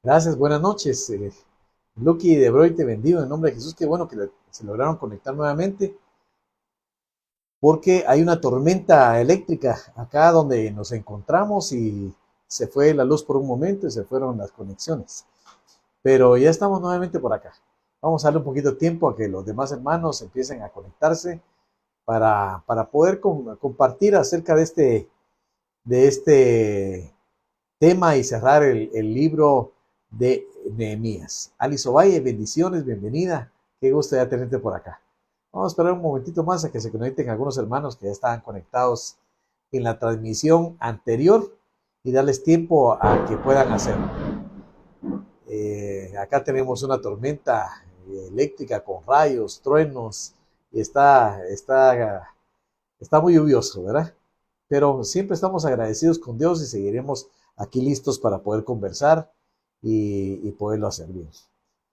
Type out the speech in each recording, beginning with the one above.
Gracias, buenas noches. Lucky de Broy, te bendigo en el nombre de Jesús. Qué bueno que se lograron conectar nuevamente, porque hay una tormenta eléctrica acá donde nos encontramos y se fue la luz por un momento y se fueron las conexiones. Pero ya estamos nuevamente por acá. Vamos a darle un poquito de tiempo a que los demás hermanos empiecen a conectarse para poder compartir acerca de este tema y cerrar el libro de Nehemías. Alice Ovalle, bendiciones, bienvenida. Qué gusto ya tenerte por acá. Vamos a esperar un momentito más a que se conecten algunos hermanos que ya estaban conectados en la transmisión anterior y darles tiempo a que puedan hacerlo. Acá tenemos una tormenta eléctrica con rayos, truenos, y está muy lluvioso, ¿verdad? Pero siempre estamos agradecidos con Dios y seguiremos aquí listos para poder conversar y poderlo hacer bien.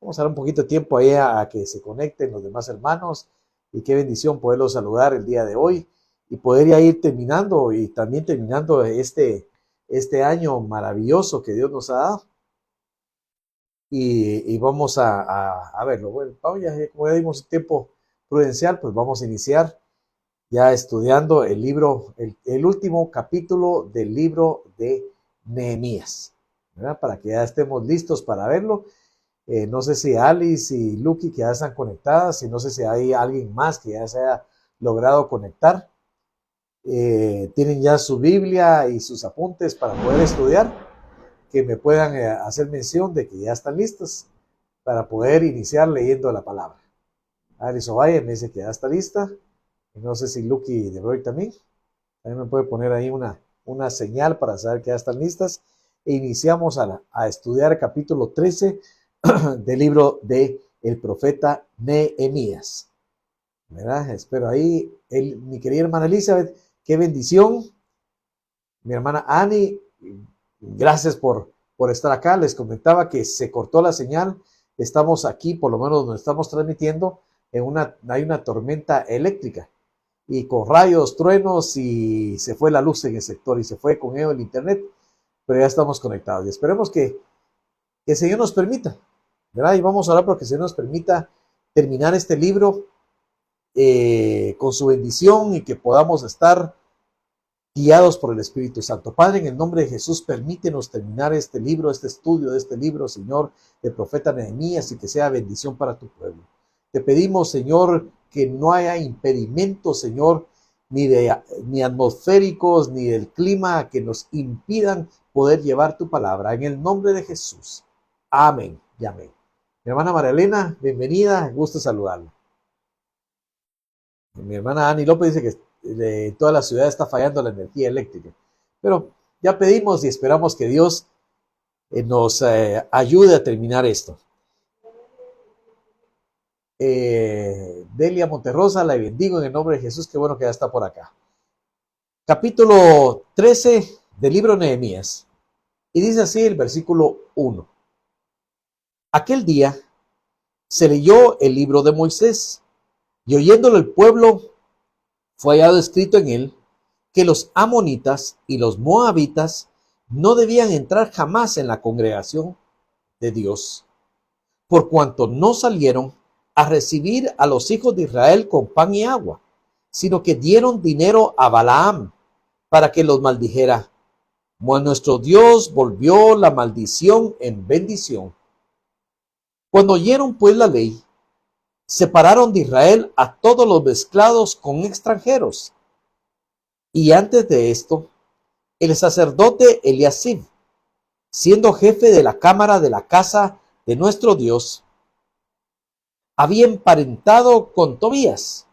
Vamos a dar un poquito de tiempo ahí a que se conecten los demás hermanos y qué bendición poderlos saludar el día de hoy y poder ya ir terminando y también terminando este año maravilloso que Dios nos ha dado. Y vamos a verlo. Bueno, como ya dimos tiempo prudencial, pues vamos a iniciar ya estudiando el libro, el último capítulo del libro de Nehemías, ¿verdad? Para que ya estemos listos para verlo. No sé si Alice y Lucky que ya están conectadas, y no sé si hay alguien más que ya se haya logrado conectar. Tienen ya su Biblia y sus apuntes para poder estudiar, que me puedan hacer mención de que ya están listos para poder iniciar leyendo la palabra. Alice Ovalle me dice que ya está lista. No sé si Lucky de Broy también me puede poner ahí una señal para saber que ya están listas. E iniciamos a estudiar el capítulo 13 del libro de el profeta Nehemías. ¿Verdad? Espero ahí. Mi querida hermana Elizabeth, qué bendición. Mi hermana Annie, gracias por estar acá. Les comentaba que se cortó la señal. Estamos aquí, por lo menos donde estamos transmitiendo, hay una tormenta eléctrica y con rayos, truenos, y se fue la luz en el sector y se fue con ello el internet, pero ya estamos conectados y esperemos que el Señor nos permita, ¿verdad? Y vamos a orar porque el Señor nos permita terminar este libro con su bendición y que podamos estar guiados por el Espíritu Santo. Padre, en el nombre de Jesús, permítenos terminar este libro, este estudio de este libro, Señor, del profeta Nehemías, y que sea bendición para tu pueblo. Te pedimos, Señor, que no haya impedimentos, Señor, ni atmosféricos, ni del clima que nos impidan poder llevar tu palabra. En el nombre de Jesús. Amén y amén. Mi hermana María Elena, bienvenida, gusto saludarla. Mi hermana Ani López dice que toda la ciudad está fallando la energía eléctrica. Pero ya pedimos y esperamos que Dios nos ayude a terminar esto. Delia Monterrosa, la bendigo en el nombre de Jesús, qué bueno que ya está por acá. Capítulo 13 del libro Nehemías. Y dice así el versículo 1. Aquel día se leyó el libro de Moisés, y oyéndolo el pueblo, fue hallado escrito en él que los amonitas y los moabitas no debían entrar jamás en la congregación de Dios, por cuanto no salieron a recibir a los hijos de Israel con pan y agua, sino que dieron dinero a Balaam para que los maldijera. Pues nuestro Dios volvió la maldición en bendición. Cuando oyeron pues la ley, separaron de Israel a todos los mezclados con extranjeros. Y antes de esto, el sacerdote Eliasib, siendo jefe de la cámara de la casa de nuestro Dios, había emparentado con Tobías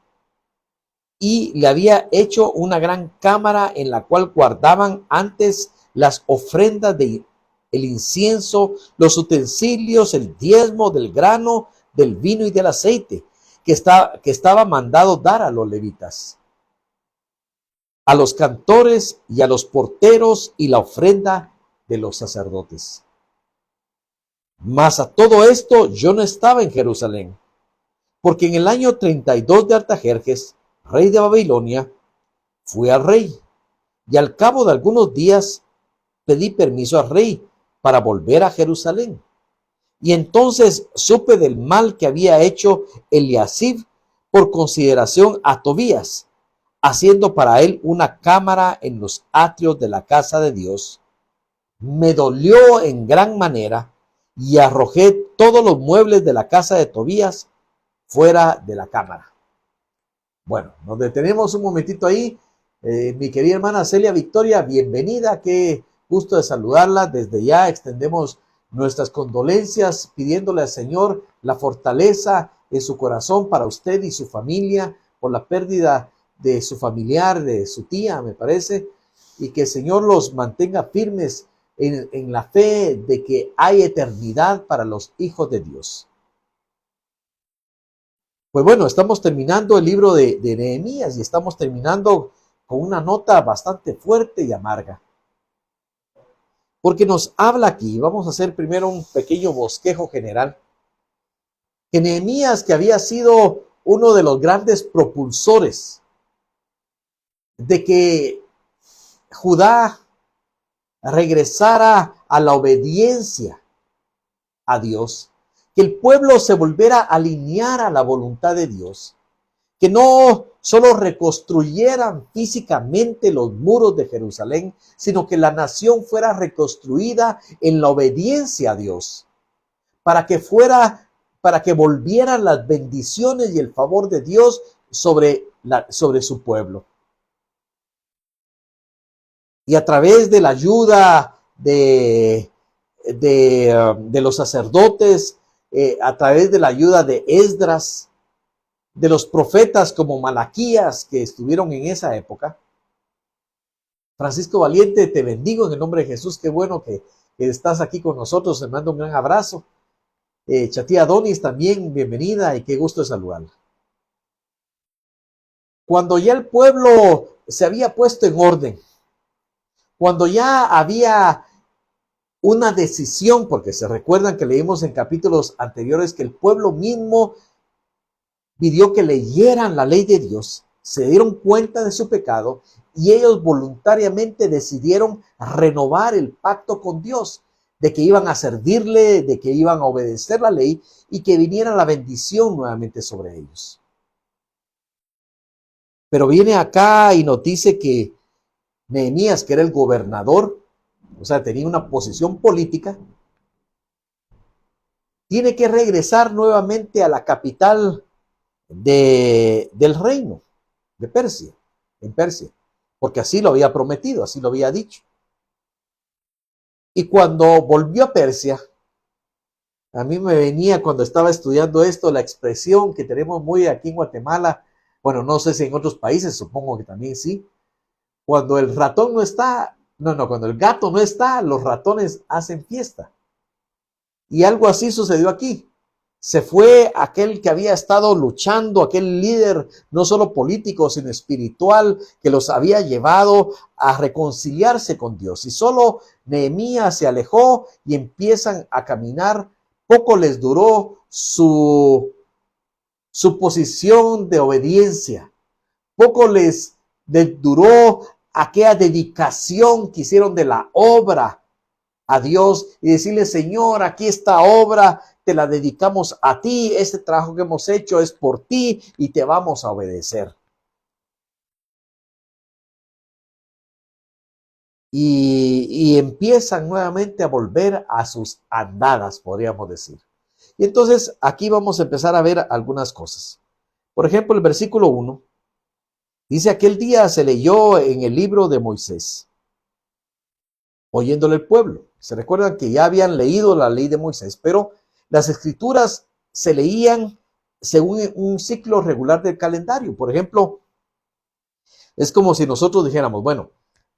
y le había hecho una gran cámara en la cual guardaban antes las ofrendas de el incienso, los utensilios, el diezmo del grano, del vino y del aceite, que estaba mandado dar a los levitas, a los cantores y a los porteros, y la ofrenda de los sacerdotes. Mas a todo esto yo no estaba en Jerusalén, porque en el año 32 de Artajerjes, rey de Babilonia, fui al rey, y al cabo de algunos días pedí permiso al rey para volver a Jerusalén. Y entonces supe del mal que había hecho Eliasib por consideración a Tobías, haciendo para él una cámara en los atrios de la casa de Dios. Me dolió en gran manera y arrojé todos los muebles de la casa de Tobías fuera de la cámara. Bueno, nos detenemos un momentito ahí. Mi querida hermana Celia Victoria, bienvenida, qué gusto de saludarla. Desde ya extendemos nuestras condolencias pidiéndole al Señor la fortaleza en su corazón para usted y su familia por la pérdida de su familiar, de su tía, me parece, y que el Señor los mantenga firmes en la fe de que hay eternidad para los hijos de Dios. Pues bueno, estamos terminando el libro de Nehemías y estamos terminando con una nota bastante fuerte y amarga. Porque nos habla aquí, vamos a hacer primero un pequeño bosquejo general, que Nehemías, que había sido uno de los grandes propulsores de que Judá regresara a la obediencia a Dios, que el pueblo se volviera a alinear a la voluntad de Dios, que no solo reconstruyeran físicamente los muros de Jerusalén, sino que la nación fuera reconstruida en la obediencia a Dios, para que volvieran las bendiciones y el favor de Dios sobre su pueblo. Y a través de la ayuda de los sacerdotes, a través de la ayuda de Esdras, de los profetas como Malaquías que estuvieron en esa época. Francisco Valiente, te bendigo en el nombre de Jesús. Qué bueno que estás aquí con nosotros. Te mando un gran abrazo. Chatía Donis también, bienvenida y qué gusto de saludarla. Cuando ya el pueblo se había puesto en orden, cuando ya había una decisión, porque se recuerdan que leímos en capítulos anteriores que el pueblo mismo pidió que leyeran la ley de Dios, se dieron cuenta de su pecado y ellos voluntariamente decidieron renovar el pacto con Dios, de que iban a servirle, de que iban a obedecer la ley y que viniera la bendición nuevamente sobre ellos. Pero viene acá y nos dice que Nehemías, que era el gobernador, o sea, tenía una posición política, tiene que regresar nuevamente a la capital del reino de Persia, en Persia, porque así lo había prometido, así lo había dicho. Y cuando volvió a Persia, a mí me venía cuando estaba estudiando esto la expresión que tenemos muy aquí en Guatemala, bueno, no sé si en otros países, supongo que también sí, cuando el ratón no está, cuando el gato no está, los ratones hacen fiesta. Y algo así sucedió aquí. Se fue aquel que había estado luchando, aquel líder no solo político, sino espiritual, que los había llevado a reconciliarse con Dios. Y solo Nehemías se alejó y empiezan a caminar. Poco les duró su posición de obediencia. Poco les duró aquella dedicación que hicieron de la obra a Dios y decirle: Señor, aquí esta obra te la dedicamos a ti, este trabajo que hemos hecho es por ti y te vamos a obedecer. Y empiezan nuevamente a volver a sus andadas, podríamos decir. Y entonces aquí vamos a empezar a ver algunas cosas. Por ejemplo, el versículo 1 dice: aquel día se leyó en el libro de Moisés, oyéndole el pueblo. Se recuerdan que ya habían leído la ley de Moisés, pero las escrituras se leían según un ciclo regular del calendario. Por ejemplo, es como si nosotros dijéramos, bueno,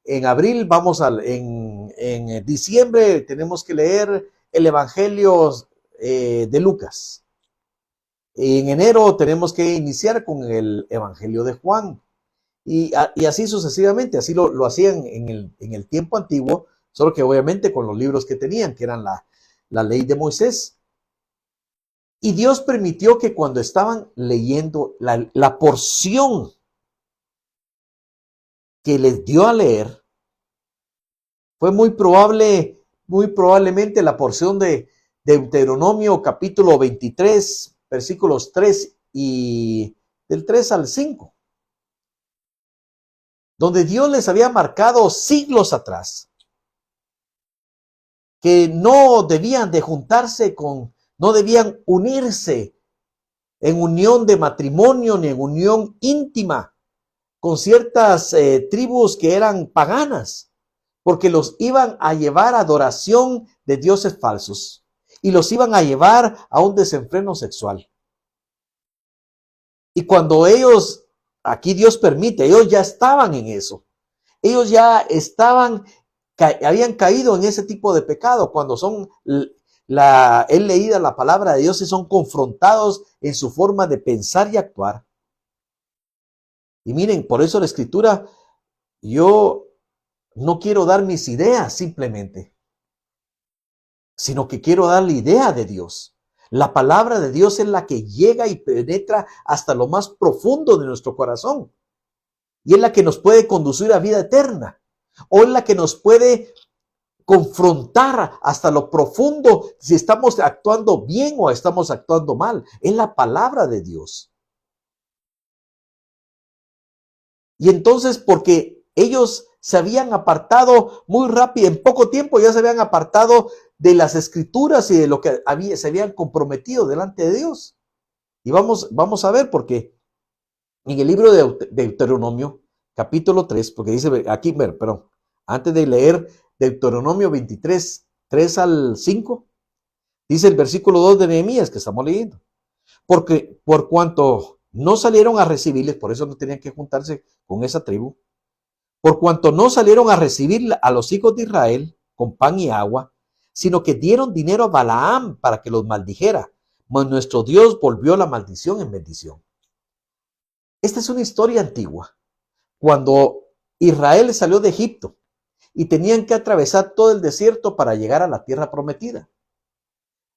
en abril en diciembre tenemos que leer el Evangelio de Lucas. En enero tenemos que iniciar con el Evangelio de Juan. Y así sucesivamente, así lo hacían en el tiempo antiguo, solo que obviamente con los libros que tenían, que eran la ley de Moisés. Y Dios permitió que cuando estaban leyendo la porción que les dio a leer, fue muy probablemente la porción de Deuteronomio capítulo 23, versículos 3 y del 3 al 5, donde Dios les había marcado siglos atrás que no debían de juntarse no debían unirse en unión de matrimonio ni en unión íntima con ciertas tribus que eran paganas, porque los iban a llevar a adoración de dioses falsos y los iban a llevar a un desenfreno sexual. Y cuando ellos, aquí Dios permite, ellos ya estaban en eso. Ellos ya habían caído en ese tipo de pecado cuando es leída la palabra de Dios y son confrontados en su forma de pensar y actuar. Y miren, por eso la escritura, yo no quiero dar mis ideas simplemente, sino que quiero dar la idea de Dios. La palabra de Dios es la que llega y penetra hasta lo más profundo de nuestro corazón. Y es la que nos puede conducir a vida eterna. O es la que nos puede confrontar hasta lo profundo si estamos actuando bien o estamos actuando mal. Es la palabra de Dios. Y entonces, porque ellos se habían apartado muy rápido, en poco tiempo ya se habían apartado de las escrituras y de lo que se habían comprometido delante de Dios. Y vamos a ver, porque en el libro de Deuteronomio, capítulo 3, porque dice aquí, perdón, antes de leer Deuteronomio 23, 3 al 5, dice el versículo 2 de Nehemías que estamos leyendo. Porque por cuanto no salieron a recibirles, por eso no tenían que juntarse con esa tribu, por cuanto no salieron a recibir a los hijos de Israel con pan y agua, sino que dieron dinero a Balaam para que los maldijera, mas nuestro Dios volvió la maldición en bendición. Esta es una historia antigua. Cuando Israel salió de Egipto y tenían que atravesar todo el desierto para llegar a la tierra prometida,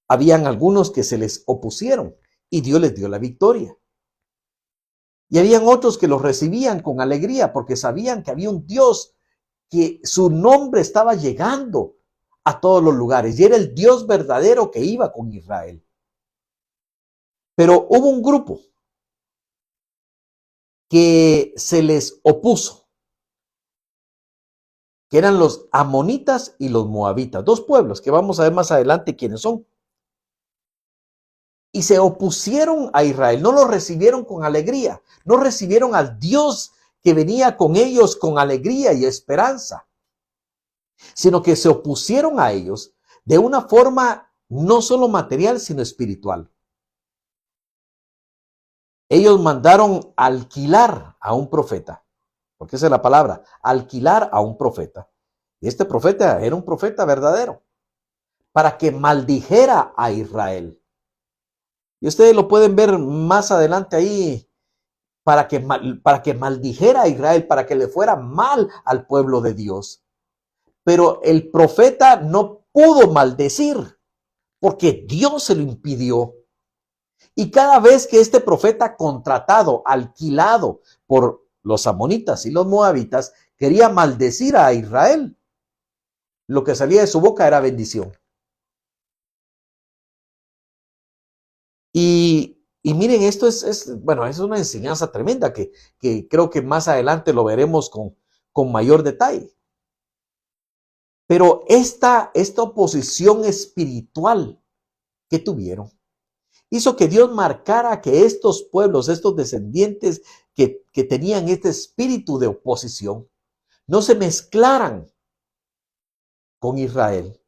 habían algunos que se les opusieron y Dios les dio la victoria. Y habían otros que los recibían con alegría porque sabían que había un Dios, que su nombre estaba llegando a todos los lugares y era el Dios verdadero que iba con Israel. Pero hubo un grupo que se les opuso, que eran los amonitas y los moabitas, dos pueblos que vamos a ver más adelante quiénes son. Y se opusieron a Israel, no lo recibieron con alegría, no recibieron al Dios que venía con ellos con alegría y esperanza, sino que se opusieron a ellos de una forma no solo material, sino espiritual. Ellos mandaron alquilar a un profeta, porque esa es la palabra, alquilar a un profeta. Y este profeta era un profeta verdadero, para que maldijera a Israel. Y ustedes lo pueden ver más adelante ahí, para que maldijera a Israel, para que le fuera mal al pueblo de Dios. Pero el profeta no pudo maldecir, porque Dios se lo impidió. Y cada vez que este profeta contratado, alquilado por los amonitas y los moabitas, quería maldecir a Israel, lo que salía de su boca era bendición. Y miren, esto es una enseñanza tremenda que creo que más adelante lo veremos con mayor detalle. Pero esta oposición espiritual que tuvieron hizo que Dios marcara que estos pueblos, estos descendientes que tenían este espíritu de oposición, no se mezclaran con Israel,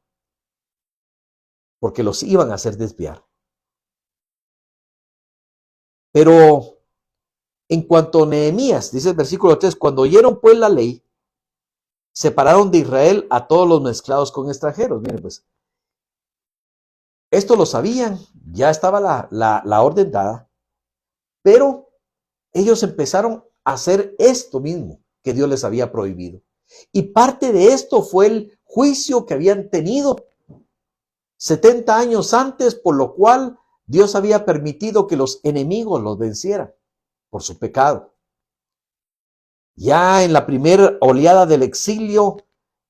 porque los iban a hacer desviar. Pero en cuanto a Nehemías, dice el versículo 3, cuando oyeron pues la ley, separaron de Israel a todos los mezclados con extranjeros. Miren pues, esto lo sabían, ya estaba la orden dada, pero ellos empezaron a hacer esto mismo que Dios les había prohibido. Y parte de esto fue el juicio que habían tenido 70 años antes, por lo cual Dios había permitido que los enemigos los vencieran por su pecado. Ya en la primera oleada del exilio,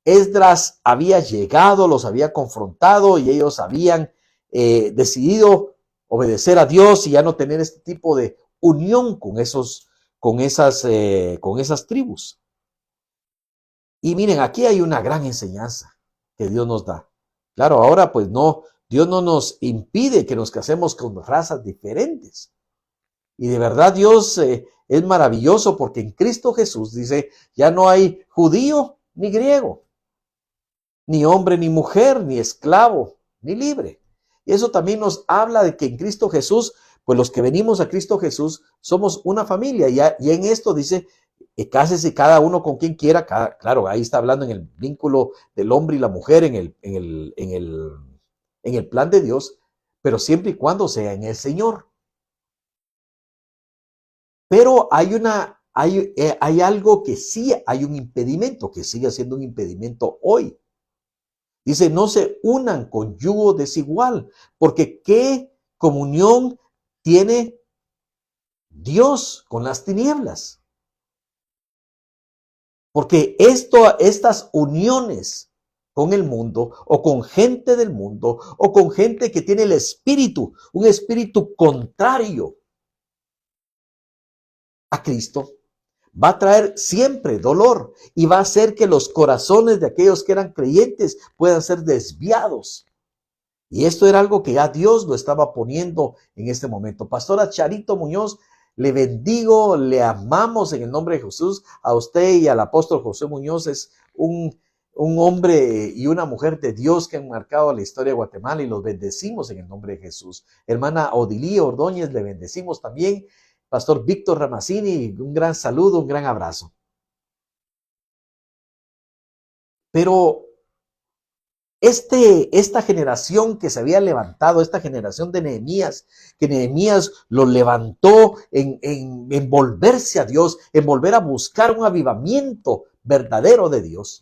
Esdras había llegado, los había confrontado y ellos habían decidido obedecer a Dios y ya no tener este tipo de unión con esas tribus. Y miren, aquí hay una gran enseñanza que Dios nos da. Claro, ahora pues no, Dios no nos impide que nos casemos con razas diferentes. Y de verdad Dios es maravilloso porque en Cristo Jesús dice, ya no hay judío ni griego, ni hombre ni mujer, ni esclavo, ni libre. Y eso también nos habla de que en Cristo Jesús, pues los que venimos a Cristo Jesús somos una familia. Y en esto dice, cásese cada uno con quien quiera. Claro, ahí está hablando en el vínculo del hombre y la mujer en el plan de Dios, pero siempre y cuando sea en el Señor. Pero hay algo que sí hay un impedimento, que sigue siendo un impedimento hoy. Dice, no se unan con yugo desigual, porque ¿qué comunión tiene Dios con las tinieblas? Porque estas uniones con el mundo, o con gente del mundo, o con gente que tiene el espíritu, un espíritu contrario a Cristo, va a traer siempre dolor y va a hacer que los corazones de aquellos que eran creyentes puedan ser desviados. Y esto era algo que ya Dios lo estaba poniendo en este momento. Pastora Charito Muñoz, le bendigo, le amamos en el nombre de Jesús. A usted y al apóstol José Muñoz es un hombre y una mujer de Dios que han marcado la historia de Guatemala y los bendecimos en el nombre de Jesús. Hermana Odilía Ordóñez, le bendecimos también. Pastor Víctor Ramazzini, un gran saludo, un gran abrazo. Pero esta generación que se había levantado, esta generación de Nehemías, que Nehemías lo levantó en volverse a Dios, en volver a buscar un avivamiento verdadero de Dios,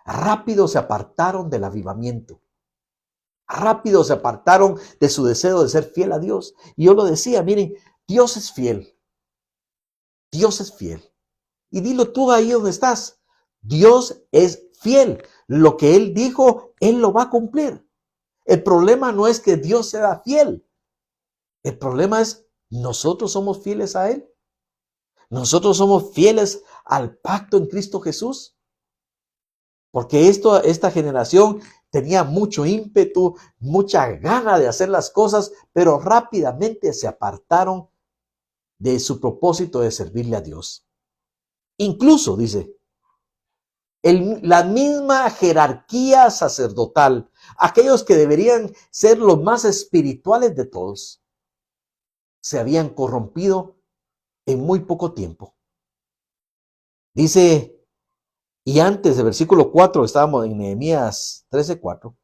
rápido se apartaron del avivamiento. Rápido se apartaron de su deseo de ser fiel a Dios. Y yo lo decía, miren, Dios es fiel. Dios es fiel. Y dilo tú ahí donde estás. Dios es fiel. Lo que Él dijo, Él lo va a cumplir. El problema no es que Dios sea fiel. El problema es nosotros somos fieles a Él. Nosotros somos fieles al pacto en Cristo Jesús. Porque esta generación tenía mucho ímpetu, mucha gana de hacer las cosas, pero rápidamente se apartaron de su propósito de servirle a Dios. Incluso, dice, la misma jerarquía sacerdotal, aquellos que deberían ser los más espirituales de todos, se habían corrompido en muy poco tiempo. Dice, y antes del versículo 4, estábamos en Nehemías 13:4,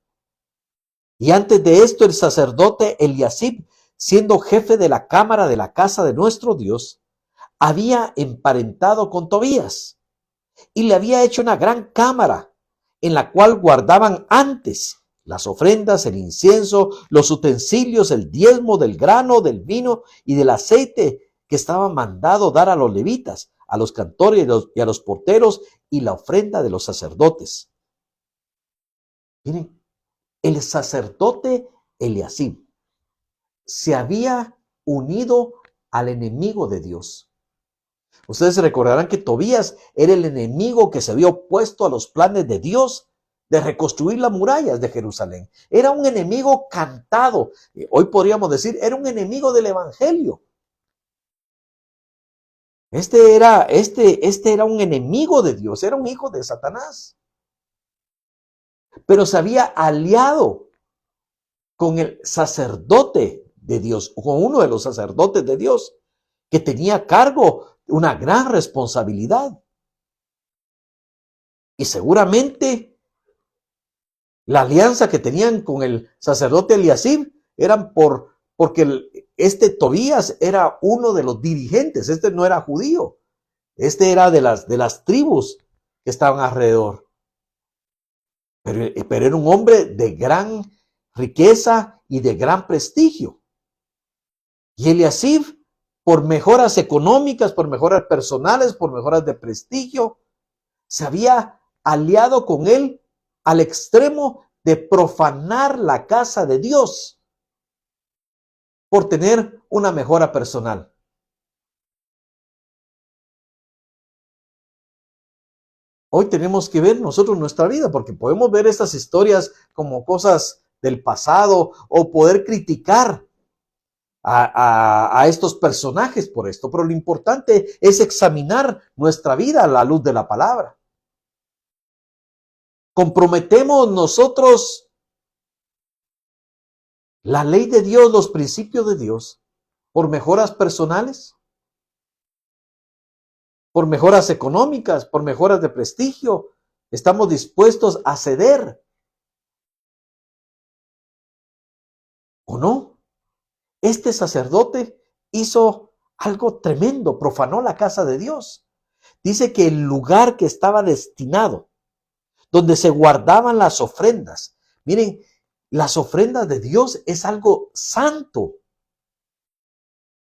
y antes de esto el sacerdote Eliasib, siendo jefe de la cámara de la casa de nuestro Dios, había emparentado con Tobías y le había hecho una gran cámara en la cual guardaban antes las ofrendas, el incienso, los utensilios, el diezmo del grano, del vino y del aceite que estaba mandado dar a los levitas, a los cantores y a los porteros, y la ofrenda de los sacerdotes. Miren, el sacerdote Eliasib se había unido al enemigo de Dios. Ustedes recordarán que Tobías era el enemigo que se había opuesto a los planes de Dios de reconstruir las murallas de Jerusalén. Era un enemigo cantado. Hoy podríamos decir, era un enemigo del evangelio. Este era un enemigo de Dios, era un hijo de Satanás. Pero se había aliado con el sacerdote de Dios, con uno de los sacerdotes de Dios, que tenía a cargo una gran responsabilidad. Y seguramente la alianza que tenían con el sacerdote Eliasib eran porque este Tobías era uno de los dirigentes, este no era judío, este era de las tribus que estaban alrededor. Pero era un hombre de gran riqueza y de gran prestigio. Y Eliasib, por mejoras económicas, por mejoras personales, por mejoras de prestigio, se había aliado con él al extremo de profanar la casa de Dios por tener una mejora personal. Hoy tenemos que ver nosotros nuestra vida, porque podemos ver estas historias como cosas del pasado o poder criticar a estos personajes por esto, pero lo importante es examinar nuestra vida a la luz de la palabra. ¿Comprometemos nosotros la ley de Dios, los principios de Dios, por mejoras personales? ¿Por mejoras económicas? ¿Por mejoras de prestigio? ¿Estamos dispuestos a ceder? ¿O no? Este sacerdote hizo algo tremendo, profanó la casa de Dios. Dice que el lugar que estaba destinado, donde se guardaban las ofrendas, miren, las ofrendas de Dios es algo santo.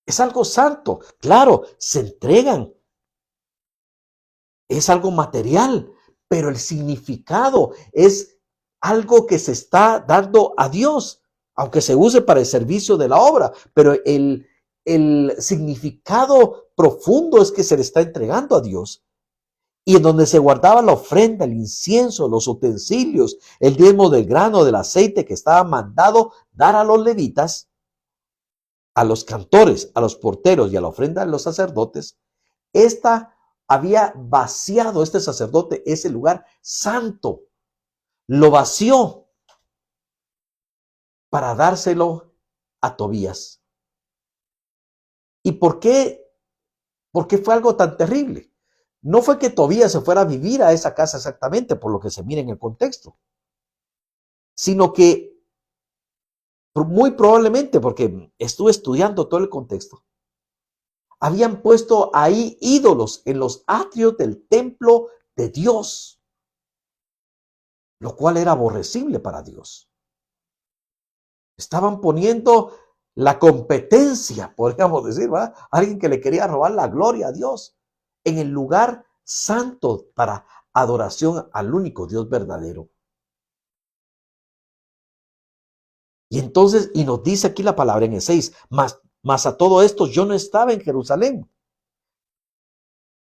Es algo santo. Claro, se entregan. Es algo material, pero el significado es algo que se está dando a Dios, aunque se use para el servicio de la obra, pero el significado profundo es que se le está entregando a Dios. Y en donde se guardaba la ofrenda, el incienso, los utensilios, el diezmo del grano, del aceite que estaba mandado dar a los levitas, a los cantores, a los porteros y a la ofrenda de los sacerdotes, había vaciado este sacerdote ese lugar santo. Lo vació para dárselo a Tobías. ¿Y por qué? Porque fue algo tan terrible. No fue que Tobías se fuera a vivir a esa casa exactamente, por lo que se mira en el contexto, sino que muy probablemente, porque estuve estudiando todo el contexto, habían puesto ahí ídolos en los atrios del templo de Dios, lo cual era aborrecible para Dios. Estaban poniendo la competencia, podríamos decir, ¿verdad? Alguien que le quería robar la gloria a Dios en el lugar santo para adoración al único Dios verdadero. Y entonces, y nos dice aquí la palabra en el 6, mas a todo esto yo no estaba en Jerusalén,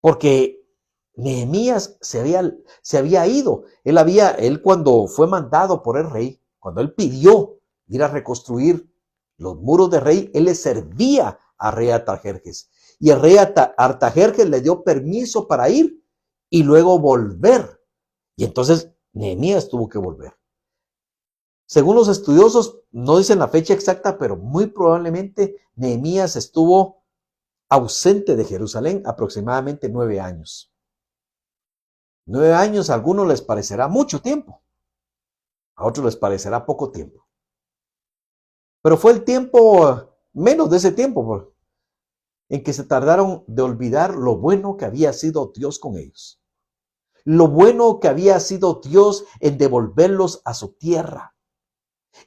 porque Nehemías se había ido. Él cuando fue mandado por el rey, cuando él pidió ir a reconstruir los muros del rey, él le servía a rey Artajerjes. Y el rey Artajerjes le dio permiso para ir y luego volver. Y entonces Nehemías tuvo que volver. Según los estudiosos, no dicen la fecha exacta, pero muy probablemente Nehemías estuvo ausente de Jerusalén aproximadamente 9 años. 9 años a algunos les parecerá mucho tiempo, a otros les parecerá poco tiempo. Pero fue el tiempo, menos de ese tiempo, en que se tardaron de olvidar lo bueno que había sido Dios con ellos. Lo bueno que había sido Dios en devolverlos a su tierra.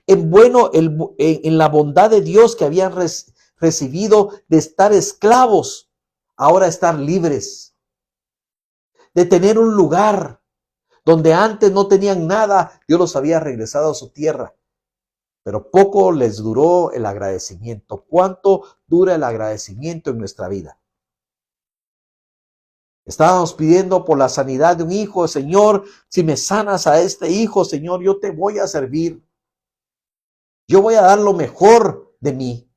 En la bondad de Dios que habían recibido de estar esclavos, ahora estar libres. De tener un lugar donde antes no tenían nada, Dios los había regresado a su tierra. Pero poco les duró el agradecimiento. ¿Cuánto dura el agradecimiento en nuestra vida? Estábamos pidiendo por la sanidad de un hijo. Señor, si me sanas a este hijo, Señor, yo te voy a servir. Yo voy a dar lo mejor de mí.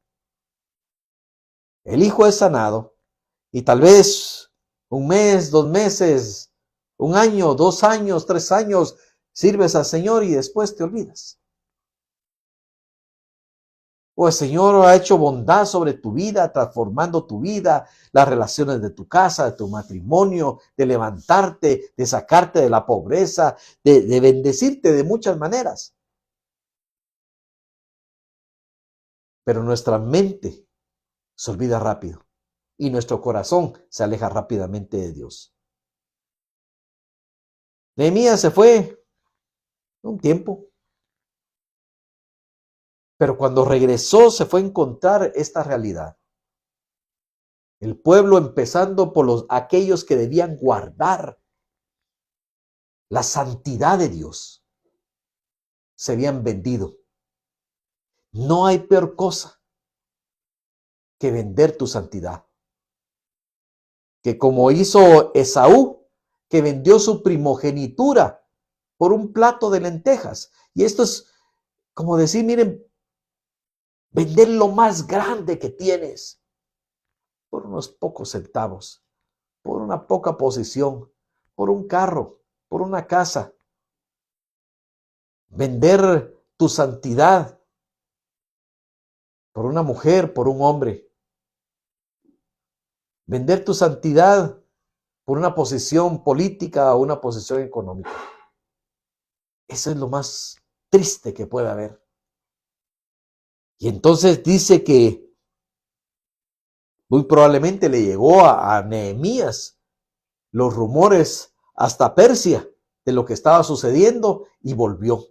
El hijo es sanado y tal vez un mes, 2 meses, un año, 2 años, 3 años, sirves al Señor y después te olvidas. O el Señor ha hecho bondad sobre tu vida, transformando tu vida, las relaciones de tu casa, de tu matrimonio, de levantarte, de sacarte de la pobreza, de bendecirte de muchas maneras. Pero nuestra mente se olvida rápido y nuestro corazón se aleja rápidamente de Dios. Nehemías se fue un tiempo, pero cuando regresó se fue a encontrar esta realidad. El pueblo, empezando por aquellos que debían guardar la santidad de Dios, se habían vendido. No hay peor cosa que vender tu santidad. Que como hizo Esaú, que vendió su primogenitura por un plato de lentejas. Y esto es como decir, miren, vender lo más grande que tienes por unos pocos centavos, por una poca posición, por un carro, por una casa. Vender tu santidad por una mujer, por un hombre. Vender tu santidad por una posición política o una posición económica. Eso es lo más triste que puede haber. Y entonces dice que muy probablemente le llegó a Nehemías los rumores hasta Persia de lo que estaba sucediendo y volvió.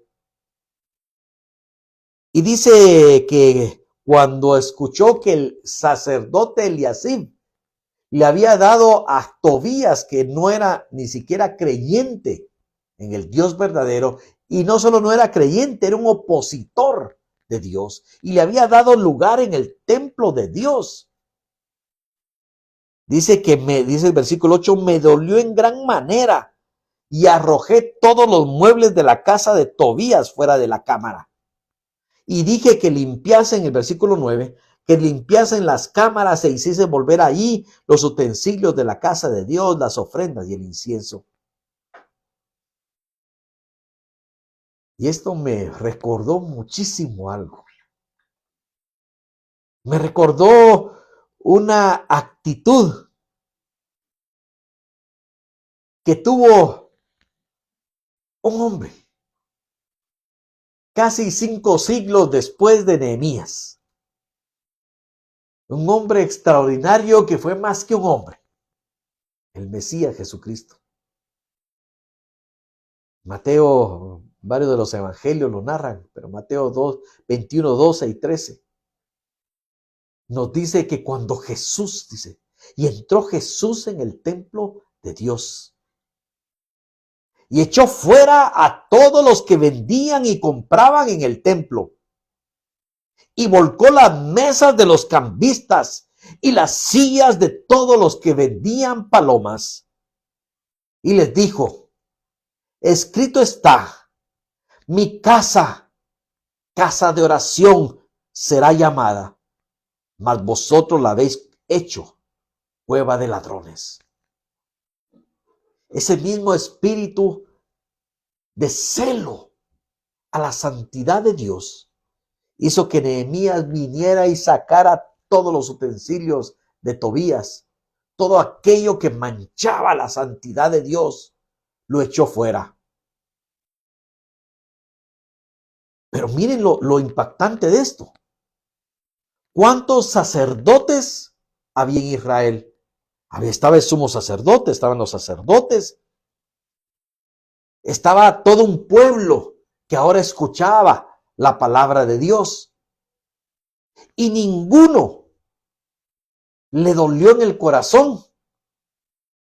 Y dice que cuando escuchó que el sacerdote Eliasib le había dado a Tobías, que no era ni siquiera creyente en el Dios verdadero, y no solo no era creyente, era un opositor de Dios, y le había dado lugar en el templo de Dios. Dice el versículo 8, me dolió en gran manera y arrojé todos los muebles de la casa de Tobías fuera de la cámara. Y dije que limpiasen, el versículo 9, que limpiasen las cámaras e hiciesen volver ahí los utensilios de la casa de Dios, las ofrendas y el incienso. Y esto me recordó muchísimo algo. Me recordó una actitud que tuvo un hombre casi 5 siglos después de Nehemías. Un hombre extraordinario que fue más que un hombre. El Mesías Jesucristo. Mateo, varios de los evangelios lo narran, pero Mateo 2, 21, 12 y 13 nos dice que cuando Jesús, dice, y entró Jesús en el templo de Dios y echó fuera a todos los que vendían y compraban en el templo y volcó las mesas de los cambistas y las sillas de todos los que vendían palomas y les dijo, escrito está, mi casa, casa de oración será llamada, mas vosotros la habéis hecho cueva de ladrones. Ese mismo espíritu de celo a la santidad de Dios hizo que Nehemías viniera y sacara todos los utensilios de Tobías, todo aquello que manchaba la santidad de Dios, lo echó fuera. Pero miren lo impactante de esto. ¿Cuántos sacerdotes había en Israel? Estaba el sumo sacerdote, estaban los sacerdotes, estaba todo un pueblo que ahora escuchaba la palabra de Dios. Y ninguno le dolió en el corazón.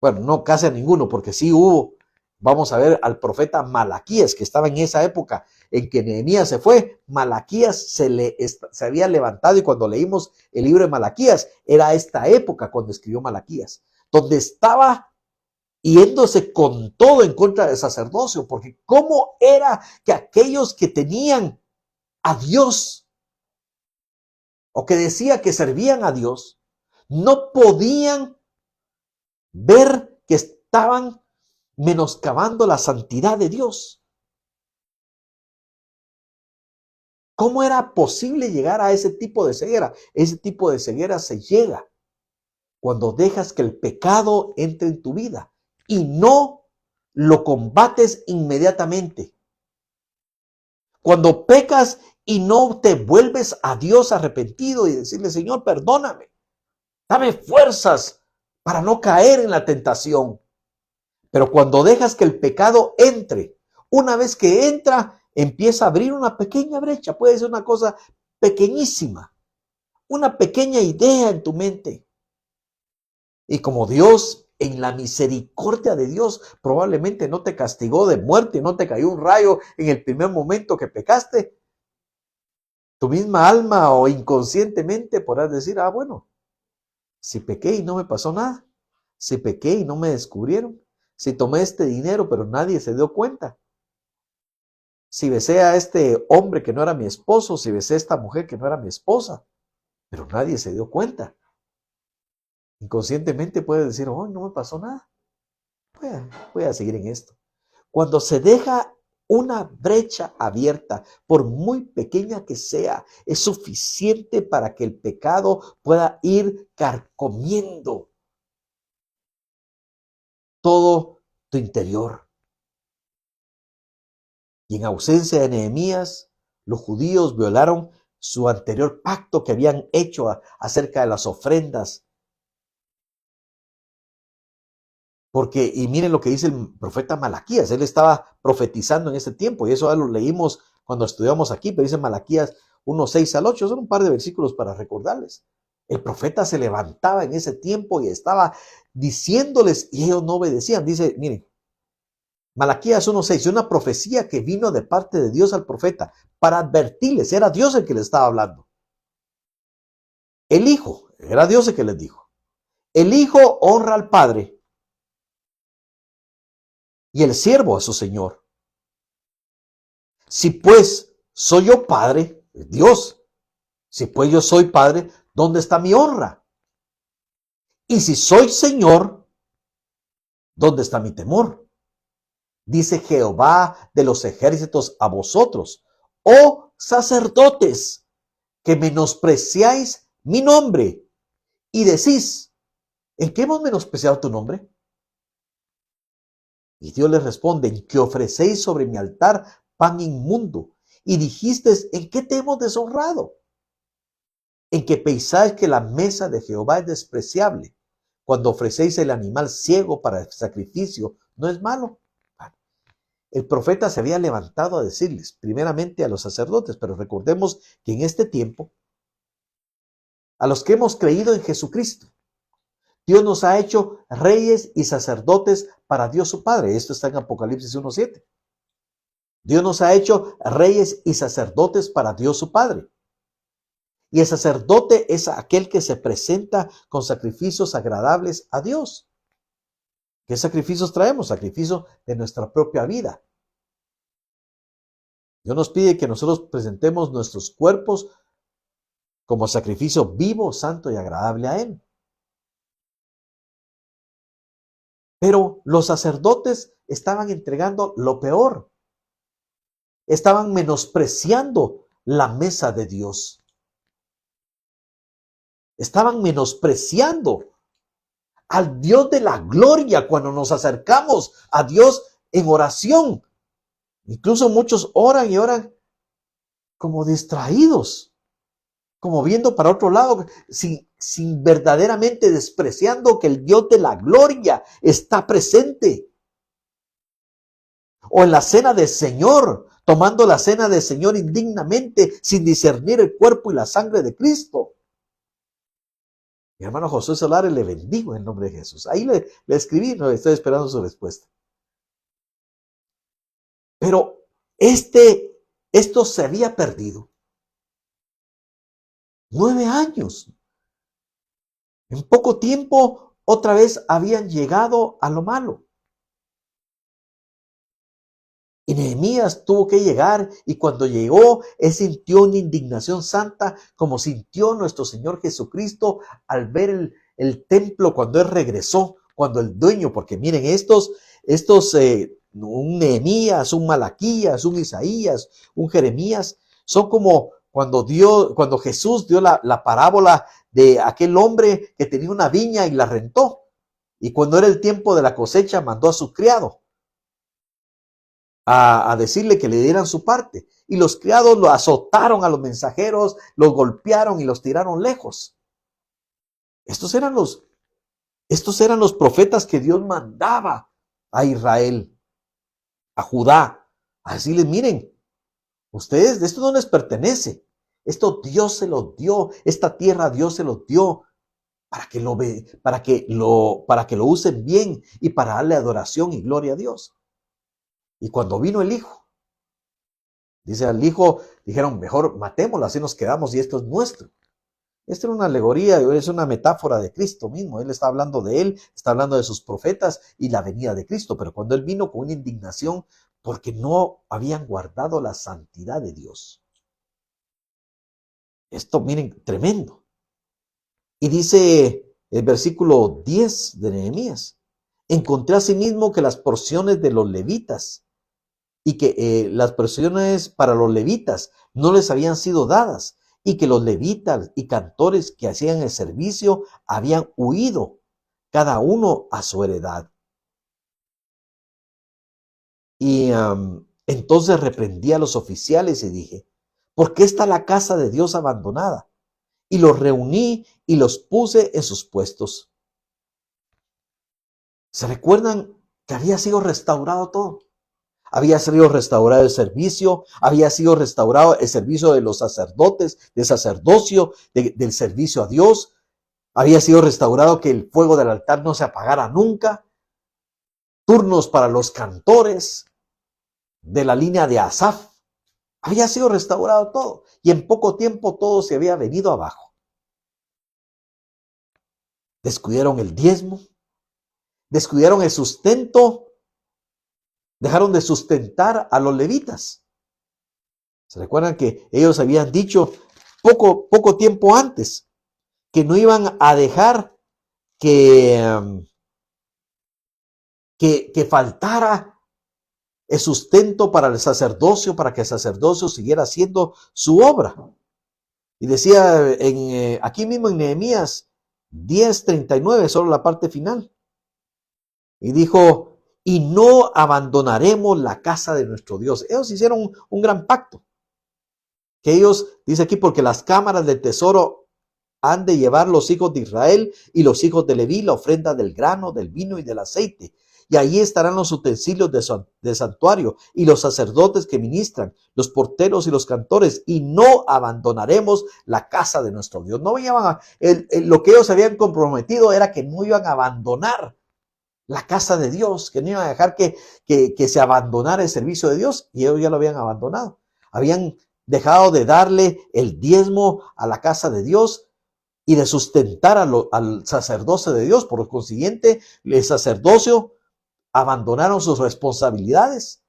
Bueno, no casi a ninguno, porque sí hubo, vamos a ver al profeta Malaquías, que estaba en esa época en que Nehemías se fue. Malaquías se había levantado, y cuando leímos el libro de Malaquías, era esta época cuando escribió Malaquías, donde estaba yéndose con todo en contra del sacerdocio, porque cómo era que aquellos que tenían a Dios o que decía que servían a Dios, no podían ver que estaban menoscabando la santidad de Dios. ¿Cómo era posible llegar a ese tipo de ceguera? Ese tipo de ceguera se llega cuando dejas que el pecado entre en tu vida y no lo combates inmediatamente. Cuando pecas y no te vuelves a Dios arrepentido y decirle, Señor, perdóname, dame fuerzas para no caer en la tentación. Pero cuando dejas que el pecado entre, una vez que entra, empieza a abrir una pequeña brecha. Puede ser una cosa pequeñísima, una pequeña idea en tu mente. Y como Dios, en la misericordia de Dios, probablemente no te castigó de muerte, no te cayó un rayo en el primer momento que pecaste, tu misma alma o inconscientemente podrás decir, bueno, si pequé y no me pasó nada, si pequé y no me descubrieron, si tomé este dinero pero nadie se dio cuenta, si besé a este hombre que no era mi esposo, si besé a esta mujer que no era mi esposa, pero nadie se dio cuenta. Inconscientemente puedes decir, no me pasó nada, voy a seguir en esto. Cuando se deja una brecha abierta, por muy pequeña que sea, es suficiente para que el pecado pueda ir carcomiendo todo tu interior. Y en ausencia de Nehemías, los judíos violaron su anterior pacto que habían hecho acerca de las ofrendas. Porque, y miren lo que dice el profeta Malaquías, él estaba profetizando en ese tiempo, y eso ya lo leímos cuando estudiamos aquí, pero dice Malaquías 1:6-8, son un par de versículos para recordarles. El profeta se levantaba en ese tiempo y estaba diciéndoles, y ellos no obedecían. Dice, miren, Malaquías 1:6, una profecía que vino de parte de Dios al profeta para advertirles, era Dios el que les estaba hablando. El hijo, era Dios el que les dijo, el hijo honra al padre y el siervo a su señor. Si pues soy yo padre, Dios, si pues yo soy padre, ¿dónde está mi honra? Y si soy señor, ¿dónde está mi temor? Dice Jehová de los ejércitos a vosotros, oh sacerdotes, que menospreciáis mi nombre y decís, ¿en qué hemos menospreciado tu nombre? Y Dios les responde, en que ofrecéis sobre mi altar pan inmundo. Y dijisteis, ¿en qué te hemos deshonrado? En que pensáis que la mesa de Jehová es despreciable, cuando ofrecéis el animal ciego para el sacrificio, ¿no es malo? El profeta se había levantado a decirles, primeramente a los sacerdotes, pero recordemos que en este tiempo, a los que hemos creído en Jesucristo, Dios nos ha hecho reyes y sacerdotes para Dios su Padre. Esto está en Apocalipsis 1:7. Dios nos ha hecho reyes y sacerdotes para Dios su Padre. Y el sacerdote es aquel que se presenta con sacrificios agradables a Dios. ¿Qué sacrificios traemos? Sacrificios de nuestra propia vida. Dios nos pide que nosotros presentemos nuestros cuerpos como sacrificio vivo, santo y agradable a Él. Pero los sacerdotes estaban entregando lo peor. Estaban menospreciando la mesa de Dios. Estaban menospreciando al Dios de la gloria cuando nos acercamos a Dios en oración. Incluso muchos oran y oran como distraídos, como viendo para otro lado, sin verdaderamente despreciando que el Dios de la gloria está presente. O en la cena del Señor, tomando la cena del Señor indignamente, sin discernir el cuerpo y la sangre de Cristo. Mi hermano José Solares, le bendigo en el nombre de Jesús. Ahí le escribí, no estoy esperando su respuesta. Pero esto se había perdido. 9 años. En poco tiempo, otra vez habían llegado a lo malo. Y Nehemías tuvo que llegar, y cuando llegó, él sintió una indignación santa, como sintió nuestro Señor Jesucristo al ver el templo cuando él regresó, cuando el dueño, porque miren, un Nehemías, un Malaquías, un Isaías, un Jeremías, son como cuando Jesús dio la parábola de aquel hombre que tenía una viña y la rentó. Y cuando era el tiempo de la cosecha, mandó a su criado a decirle que le dieran su parte. Y los criados lo azotaron a los mensajeros, los golpearon y los tiraron lejos. Estos eran los profetas que Dios mandaba a Israel, a Judá, a decirles, miren, ustedes, esto no les pertenece. Esto Dios se los dio, esta tierra Dios se los dio para que lo usen bien y para darle adoración y gloria a Dios. Y cuando vino el hijo, dice al hijo, dijeron, mejor matémoslo, así nos quedamos y esto es nuestro. Esta era una alegoría, es una metáfora de Cristo mismo. Él está hablando de él, está hablando de sus profetas y la venida de Cristo. Pero cuando él vino con una indignación porque no habían guardado la santidad de Dios. Esto, miren, tremendo. Y dice el versículo 10 de Nehemías, encontré asimismo que las porciones de los levitas y que las porciones para los levitas no les habían sido dadas y que los levitas y cantores que hacían el servicio habían huido, cada uno a su heredad. Y entonces reprendí a los oficiales y dije, ¿por qué está la casa de Dios abandonada? Y los reuní y los puse en sus puestos. ¿Se recuerdan que había sido restaurado todo? Había sido restaurado el servicio, había sido restaurado el servicio de los sacerdotes, del sacerdocio, del servicio a Dios. Había sido restaurado que el fuego del altar no se apagara nunca. Turnos para los cantores de la línea de Asaf. Había sido restaurado todo. Y en poco tiempo todo se había venido abajo. Descuidaron el diezmo, descuidaron el sustento, dejaron de sustentar a los levitas. ¿Se recuerdan que ellos habían dicho poco tiempo antes que no iban a dejar que faltara el sustento para el sacerdocio, para que el sacerdocio siguiera haciendo su obra? Y decía aquí mismo en Nehemías 10:39, solo la parte final. Y dijo, y no abandonaremos la casa de nuestro Dios. Ellos hicieron un gran pacto. Que ellos, dice aquí, porque las cámaras del tesoro han de llevar los hijos de Israel y los hijos de Leví la ofrenda del grano, del vino y del aceite. Y allí estarán los utensilios del santuario y los sacerdotes que ministran, los porteros y los cantores, y no abandonaremos la casa de nuestro Dios. No iban lo que ellos habían comprometido era que no iban a abandonar la casa de Dios, que no iban a dejar que se abandonara el servicio de Dios, y ellos ya lo habían abandonado. Habían dejado de darle el diezmo a la casa de Dios y de sustentar al sacerdocio de Dios. Por consiguiente, el sacerdocio abandonaron sus responsabilidades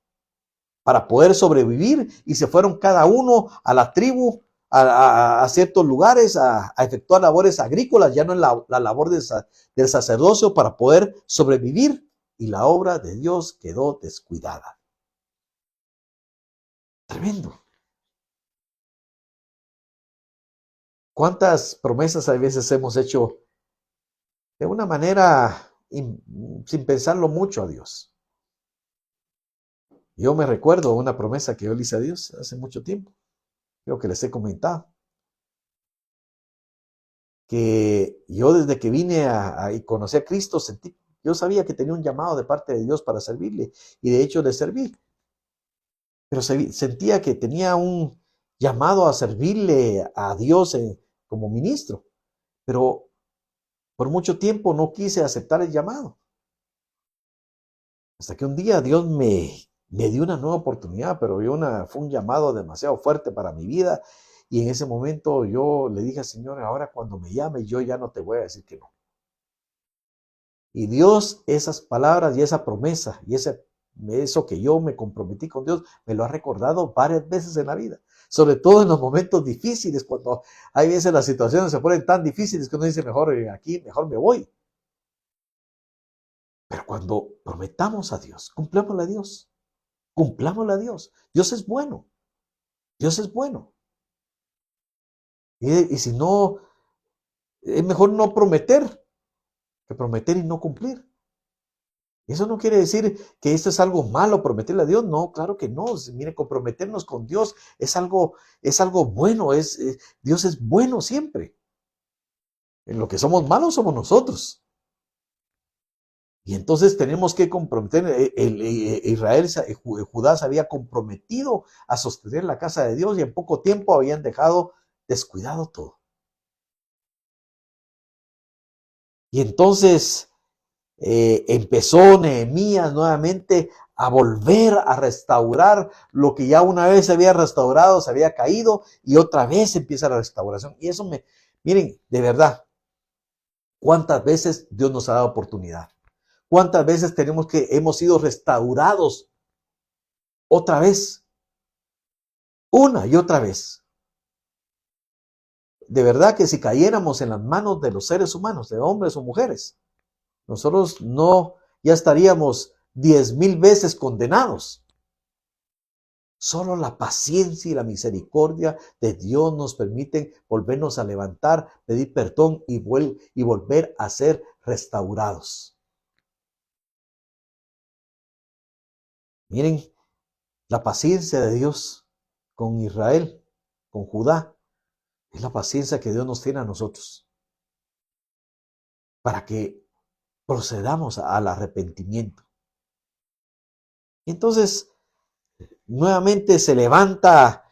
para poder sobrevivir y se fueron cada uno a la tribu, a ciertos lugares, a efectuar labores agrícolas, ya no en la labor del sacerdocio, para poder sobrevivir, y la obra de Dios quedó descuidada. Tremendo. ¿Cuántas promesas a veces hemos hecho de una manera sin pensarlo mucho a Dios? Yo me recuerdo una promesa que yo le hice a Dios hace mucho tiempo. Creo que les he comentado. Que yo desde que vine y conocí a Cristo, yo sabía que tenía un llamado de parte de Dios para servirle. Y de hecho le serví. Pero sentía que tenía un llamado a servirle a Dios como ministro. Pero por mucho tiempo no quise aceptar el llamado. Hasta que un día Dios me dio una nueva oportunidad, pero fue un llamado demasiado fuerte para mi vida. Y en ese momento yo le dije al Señor, ahora cuando me llame, yo ya no te voy a decir que no. Y Dios, esas palabras y esa promesa y ese eso que yo me comprometí con Dios, me lo ha recordado varias veces en la vida. Sobre todo en los momentos difíciles, cuando hay veces las situaciones se ponen tan difíciles que uno dice, mejor aquí, mejor me voy. Pero cuando prometamos a Dios, cumplámosle a Dios. Cumplámosle a Dios. Dios es bueno. Dios es bueno. Y si no, es mejor no prometer que prometer y no cumplir. Eso no quiere decir que esto es algo malo, prometerle a Dios. No, claro que no. Mire, comprometernos con Dios es algo bueno. Dios es bueno siempre. En lo que somos malos somos nosotros. Y entonces tenemos que comprometer. Judá se había comprometido a sostener la casa de Dios y en poco tiempo habían dejado descuidado todo. Y entonces empezó Nehemías nuevamente a volver a restaurar lo que ya una vez se había restaurado, se había caído, y otra vez empieza la restauración. Y eso miren, de verdad, ¿cuántas veces Dios nos ha dado oportunidad? ¿Cuántas veces hemos sido restaurados otra vez? Una y otra vez. De verdad que si cayéramos en las manos de los seres humanos, de hombres o mujeres, nosotros ya estaríamos 10,000 veces condenados. Solo la paciencia y la misericordia de Dios nos permiten volvernos a levantar, pedir perdón y volver a ser restaurados. Miren, la paciencia de Dios con Israel, con Judá, es la paciencia que Dios nos tiene a nosotros para que procedamos al arrepentimiento. Entonces, nuevamente se levanta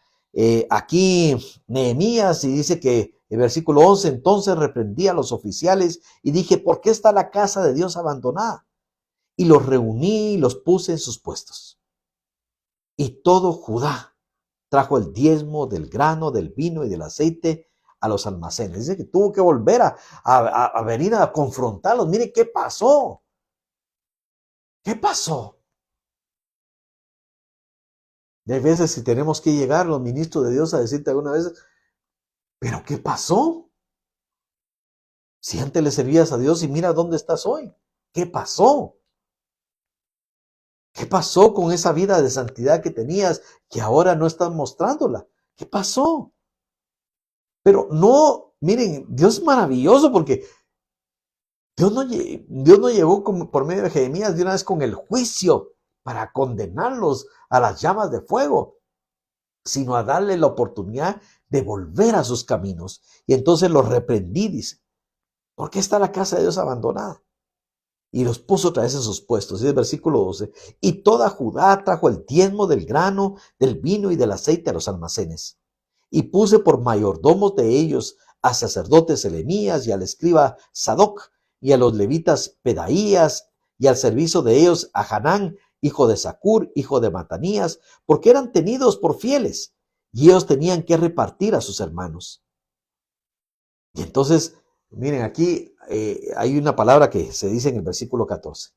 aquí Nehemías y dice que el versículo 11, entonces reprendí a los oficiales y dije, ¿por qué está la casa de Dios abandonada? Y los reuní y los puse en sus puestos. Y todo Judá trajo el diezmo del grano, del vino y del aceite a los almacenes. Dice que tuvo que volver a venir a confrontarlos. Mire, ¿qué pasó? ¿Qué pasó? De veces si tenemos que llegar los ministros de Dios a decirte alguna vez, ¿pero qué pasó? Si antes le servías a Dios y mira dónde estás hoy. ¿Qué pasó? ¿Qué pasó con esa vida de santidad que tenías que ahora no estás mostrándola? ¿Qué pasó? Pero no, miren, Dios es maravilloso porque Dios no llegó por medio de Jeremías de una vez con el juicio para condenarlos a las llamas de fuego, sino a darle la oportunidad de volver a sus caminos. Y entonces los reprendí, dice, ¿por qué está la casa de Dios abandonada? Y los puso otra vez en sus puestos. Y el versículo 12, y toda Judá trajo el diezmo del grano, del vino y del aceite a los almacenes. Y puse por mayordomos de ellos a sacerdotes Selemías y al escriba Sadoc, y a los levitas Pedaías, y al servicio de ellos a Hanán, hijo de Zacur, hijo de Matanías, porque eran tenidos por fieles, y ellos tenían que repartir a sus hermanos. Y entonces, miren, aquí hay una palabra que se dice en el versículo 14.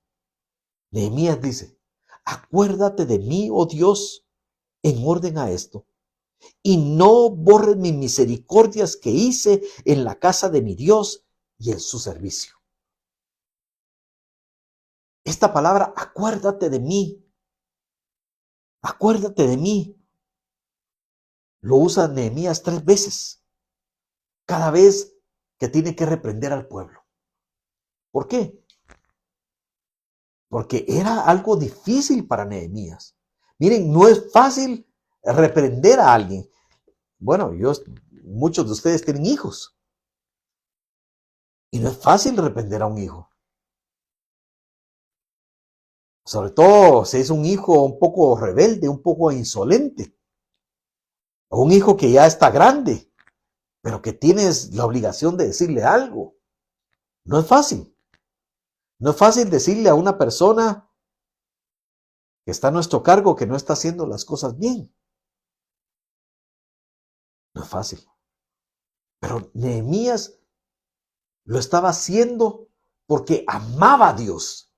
Nehemías dice, acuérdate de mí, oh Dios, en orden a esto, y no borres mis misericordias que hice en la casa de mi Dios y en su servicio. Esta palabra, acuérdate de mí, lo usa Nehemías 3 veces, cada vez que tiene que reprender al pueblo. ¿Por qué? Porque era algo difícil para Nehemías. Miren, no es fácil reprender a alguien. Bueno, muchos de ustedes tienen hijos. Y no es fácil reprender a un hijo. Sobre todo si es un hijo un poco rebelde, un poco insolente. O un hijo que ya está grande, pero que tienes la obligación de decirle algo. No es fácil. No es fácil decirle a una persona que está a nuestro cargo que no está haciendo las cosas bien. No es fácil. Pero Nehemías lo estaba haciendo porque amaba a Dios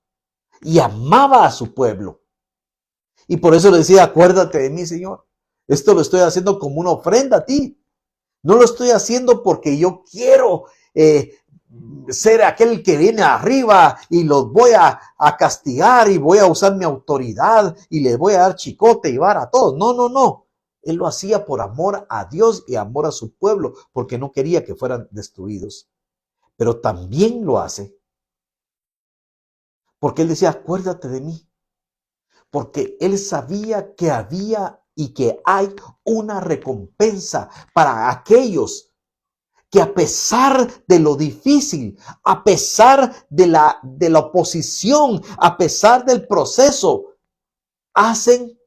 y amaba a su pueblo. Y por eso le decía, acuérdate de mí, Señor. Esto lo estoy haciendo como una ofrenda a ti. No lo estoy haciendo porque yo quiero ser aquel que viene arriba y los voy a castigar y voy a usar mi autoridad y les voy a dar chicote y vara a todos. No, no, no. Él lo hacía por amor a Dios y amor a su pueblo, porque no quería que fueran destruidos. Pero también lo hace porque él decía, acuérdate de mí. Porque él sabía que había y que hay una recompensa para aquellos que a pesar de lo difícil, a pesar de la oposición, a pesar del proceso, hacen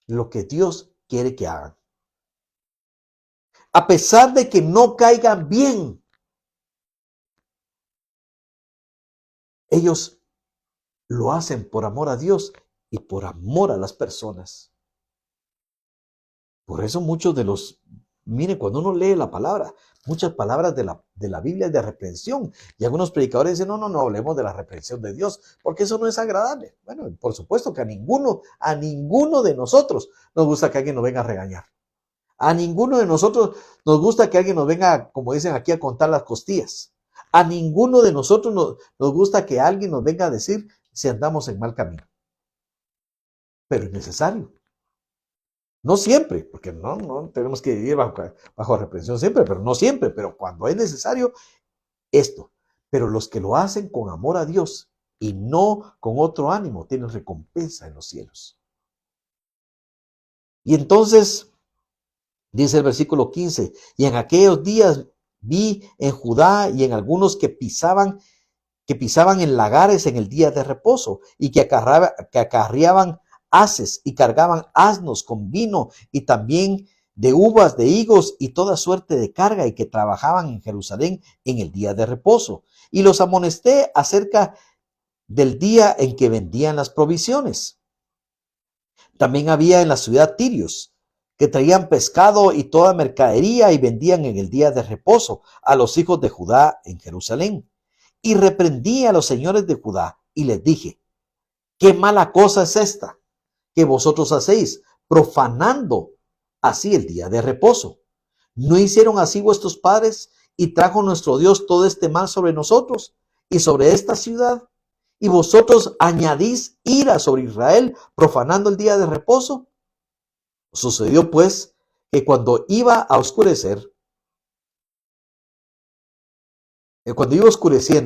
lo que Dios quiere que hagan. A pesar de que no caigan bien, ellos lo hacen por amor a Dios y por amor a las personas. Por eso muchos de los, mire, cuando uno lee la palabra, muchas palabras de la Biblia es de reprensión. Y algunos predicadores dicen, no, no, no hablemos de la reprensión de Dios, porque eso no es agradable. Bueno, por supuesto que a ninguno de nosotros nos gusta que alguien nos venga a regañar. A ninguno de nosotros nos gusta que alguien nos venga, como dicen aquí, a contar las costillas. A ninguno de nosotros nos gusta que alguien nos venga a decir si andamos en mal camino. Pero es necesario. No siempre, porque no tenemos que vivir bajo reprensión siempre, pero no siempre, pero cuando es necesario, esto. Pero los que lo hacen con amor a Dios y no con otro ánimo, tienen recompensa en los cielos. Y entonces, dice el versículo 15, y en aquellos días vi en Judá y en algunos que pisaban en lagares en el día de reposo y que acarreaban haces y cargaban asnos con vino y también de uvas, de higos y toda suerte de carga y que trabajaban en Jerusalén en el día de reposo. Y los amonesté acerca del día en que vendían las provisiones. También había en la ciudad tirios que traían pescado y toda mercadería y vendían en el día de reposo a los hijos de Judá en Jerusalén. Y reprendí a los señores de Judá y les dije, ¿qué mala cosa es esta que vosotros hacéis, profanando así el día de reposo? ¿No hicieron así vuestros padres y trajo nuestro Dios todo este mal sobre nosotros y sobre esta ciudad? ¿Y vosotros añadís ira sobre Israel, profanando el día de reposo? Sucedió pues que cuando iba oscureciendo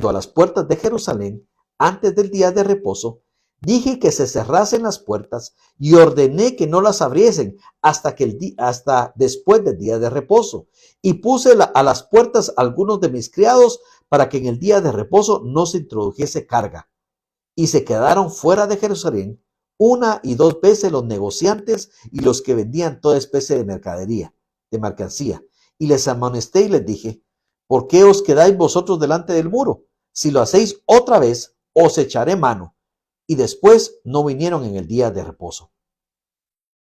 a las puertas de Jerusalén, antes del día de reposo, dije que se cerrasen las puertas y ordené que no las abriesen hasta después del día de reposo. Y puse a las puertas algunos de mis criados para que en el día de reposo no se introdujese carga. Y se quedaron fuera de Jerusalén 1 y 2 veces los negociantes y los que vendían toda especie de mercancía. Y les amonesté y les dije, ¿por qué os quedáis vosotros delante del muro? Si lo hacéis otra vez, os echaré mano. Y después no vinieron en el día de reposo.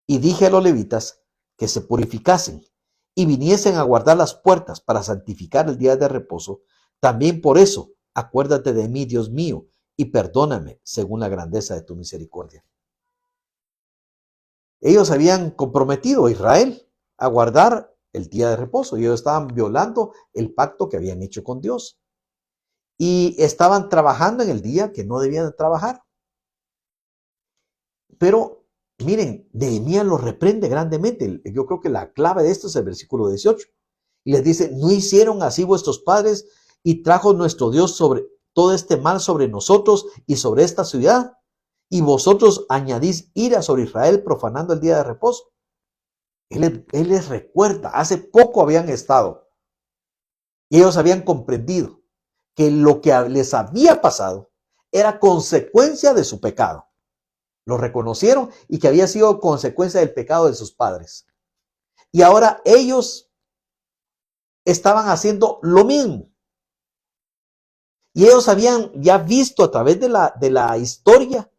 Y dije a los levitas que se purificasen y viniesen a guardar las puertas para santificar el día de reposo. También por eso, acuérdate de mí, Dios mío, y perdóname según la grandeza de tu misericordia. Ellos habían comprometido a Israel a guardar el día de reposo y ellos estaban violando el pacto que habían hecho con Dios. Y estaban trabajando en el día que no debían de trabajar. Pero miren, Nehemías los reprende grandemente. Yo creo que la clave de esto es el versículo 18. Y les dice, ¿no hicieron así vuestros padres y trajo nuestro Dios sobre todo este mal sobre nosotros y sobre esta ciudad? Y vosotros añadís ira sobre Israel profanando el día de reposo. Él les recuerda, hace poco habían estado y ellos habían comprendido que lo que les había pasado era consecuencia de su pecado. Lo reconocieron y que había sido consecuencia del pecado de sus padres. Y ahora ellos estaban haciendo lo mismo. Y ellos habían ya visto a través de la historia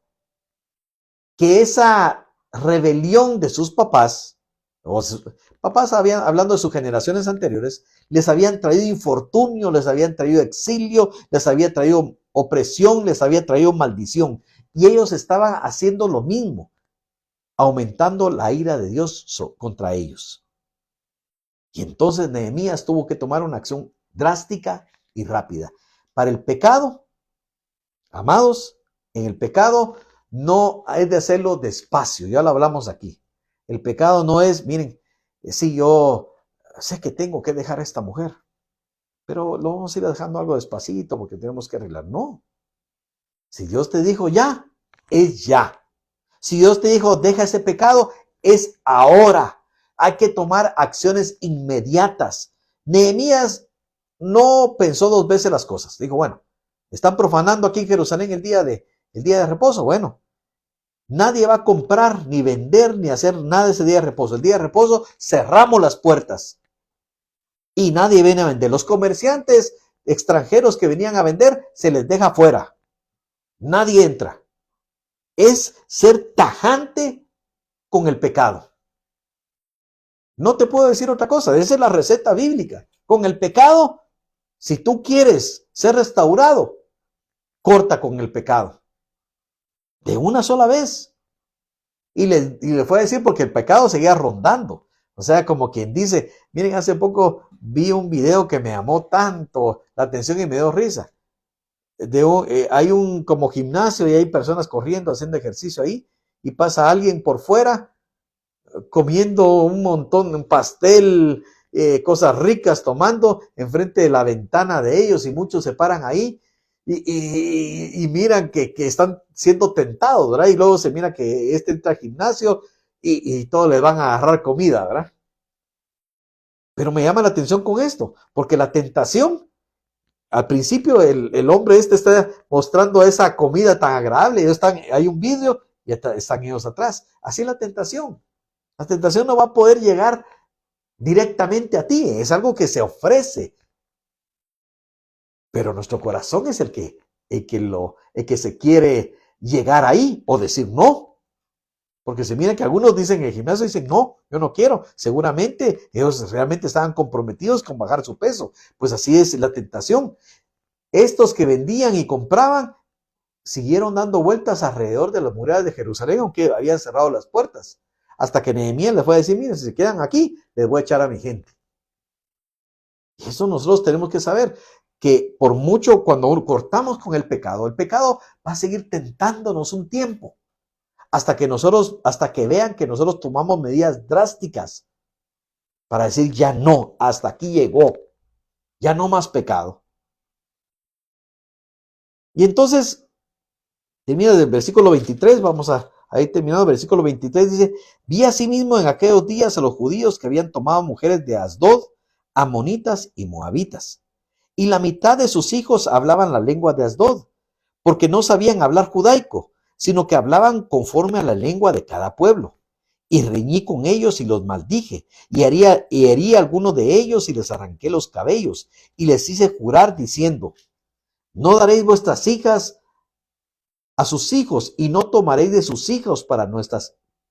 que esa rebelión de sus papás, hablando de sus generaciones anteriores, les habían traído infortunio, les habían traído exilio, les había traído opresión, les había traído maldición. Y ellos estaban haciendo lo mismo. aumentando la ira de Dios contra ellos. Y entonces Nehemías tuvo que tomar una acción drástica y rápida. Para el pecado, amados, en el pecado no es de hacerlo despacio, ya lo hablamos aquí. El pecado no es, miren, si yo sé que tengo que dejar a esta mujer, pero lo vamos a ir dejando algo despacito porque tenemos que arreglar. No. Si Dios te dijo ya, es ya. Si Dios te dijo deja ese pecado, es ahora. Hay que tomar acciones inmediatas. Nehemías no pensó dos veces las cosas. Dijo, bueno, están profanando aquí en Jerusalén el día de reposo. Bueno, nadie va a comprar, ni vender, ni hacer nada ese día de reposo. El día de reposo cerramos las puertas y nadie viene a vender. Los comerciantes extranjeros que venían a vender se les deja fuera. Nadie entra. Es ser tajante con el pecado. No te puedo decir otra cosa. Esa es la receta bíblica. Con el pecado, si tú quieres ser restaurado, corta con el pecado. De una sola vez. Y le fue a decir porque el pecado seguía rondando. O sea, como quien dice, miren, hace poco vi un video que me llamó tanto la atención y me dio risa. Hay un como gimnasio y hay personas corriendo, haciendo ejercicio ahí, y pasa alguien por fuera comiendo un montón, un pastel, cosas ricas, tomando enfrente de la ventana de ellos, y muchos se paran ahí y miran que están siendo tentados, ¿verdad? Y luego se mira que entra al gimnasio y todos les van a agarrar comida, ¿verdad? Pero me llama la atención con esto, porque la tentación, al principio el hombre está mostrando esa comida tan agradable, ellos hay un vídeo y están ellos atrás. Así es la tentación. La tentación no va a poder llegar directamente a ti, es algo que se ofrece. Pero nuestro corazón es el que se quiere llegar ahí o decir no. Porque se mira que algunos dicen en el gimnasio, dicen no, yo no quiero. Seguramente ellos realmente estaban comprometidos con bajar su peso. Pues así es la tentación. Estos que vendían y compraban siguieron dando vueltas alrededor de las murallas de Jerusalén, aunque habían cerrado las puertas. Hasta que Nehemías les fue a decir, miren, si se quedan aquí, les voy a echar a mi gente. Y eso nosotros tenemos que saber, que por mucho cuando cortamos con el pecado va a seguir tentándonos un tiempo, hasta que vean que nosotros tomamos medidas drásticas para decir ya no, hasta aquí llegó, ya no más pecado. Y entonces, termina del versículo 23, ahí terminado el versículo 23, dice, vi asimismo en aquellos días a los judíos que habían tomado mujeres de Asdod, amonitas y moabitas, y la mitad de sus hijos hablaban la lengua de Asdod, porque no sabían hablar judaico, sino que hablaban conforme a la lengua de cada pueblo. Y reñí con ellos y los maldije, y herí a algunos de ellos y les arranqué los cabellos, y les hice jurar diciendo, no daréis vuestras hijas a sus hijos, y no tomaréis de sus hijos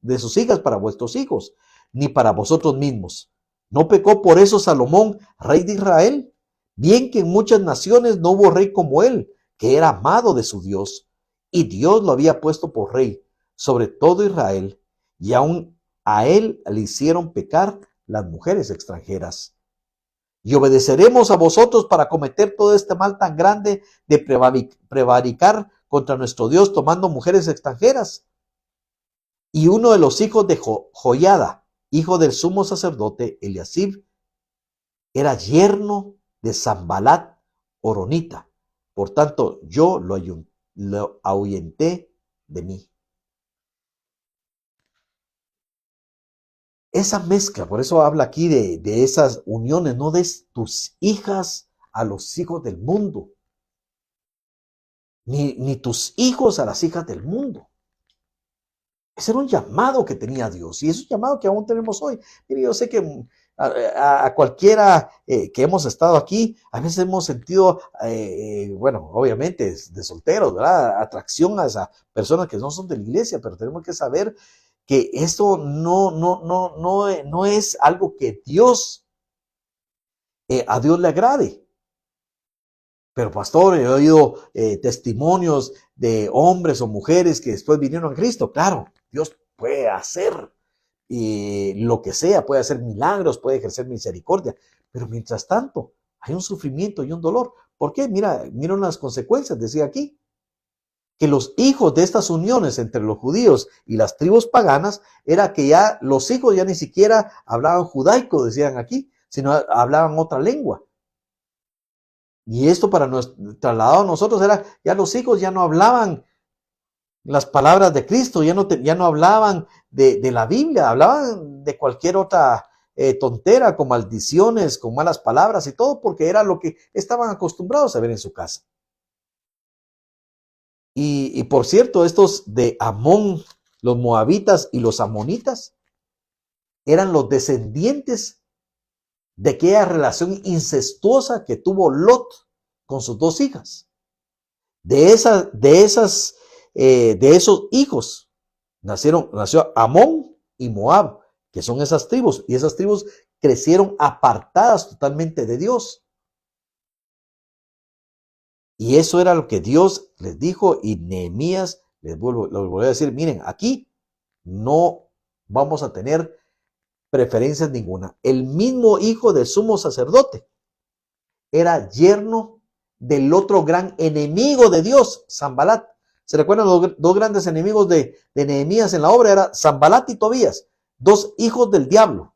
de sus hijas para vuestros hijos, ni para vosotros mismos. ¿No pecó por eso Salomón, rey de Israel? Bien que en muchas naciones no hubo rey como él, que era amado de su Dios, y Dios lo había puesto por rey sobre todo Israel, y aún a él le hicieron pecar las mujeres extranjeras. Y obedeceremos a vosotros para cometer todo este mal tan grande de prevaricar contra nuestro Dios tomando mujeres extranjeras. Y uno de los hijos de Joiada, hijo del sumo sacerdote Eliasib, era yerno de Sanbalat Horonita. Por tanto, yo lo ahuyenté de mí. Esa mezcla, por eso habla aquí de esas uniones, no des tus hijas a los hijos del mundo, ni tus hijos a las hijas del mundo. Ese era un llamado que tenía Dios y es un llamado que aún tenemos hoy. Mire, yo sé que a cualquiera que hemos estado aquí, a veces hemos sentido, bueno, obviamente de solteros, ¿verdad? Atracción a esas personas que no son de la iglesia, pero tenemos que saber que esto no es algo que a Dios le agrade. Pero pastor, he oído testimonios de hombres o mujeres que después vinieron a Cristo. Claro, Dios puede puede hacer lo que sea, puede hacer milagros, puede ejercer misericordia, pero mientras tanto hay un sufrimiento y un dolor. ¿Por qué? Mira las consecuencias, decía aquí, que los hijos de estas uniones entre los judíos y las tribus paganas era que ya los hijos ya ni siquiera hablaban judaico, decían aquí, sino hablaban otra lengua. Y esto para trasladado a nosotros era, ya los hijos ya no hablaban las palabras de Cristo, ya no hablaban de la Biblia, hablaban de cualquier otra tontera, con maldiciones, con malas palabras y todo, porque era lo que estaban acostumbrados a ver en su casa. Y por cierto, estos de Amón, los moabitas y los amonitas, eran los descendientes de aquella relación incestuosa que tuvo Lot con sus dos hijas. De esos hijos nació Amón y Moab, que son esas tribus, y esas tribus crecieron apartadas totalmente de Dios. Y eso era lo que Dios les dijo, y Nehemías les volvió a decir, miren, aquí no vamos a tener preferencias ninguna. El mismo hijo del sumo sacerdote era yerno del otro gran enemigo de Dios, Sanbalat. ¿Se recuerdan los dos grandes enemigos de Nehemías en la obra? Era Sanbalat y Tobías, dos hijos del diablo.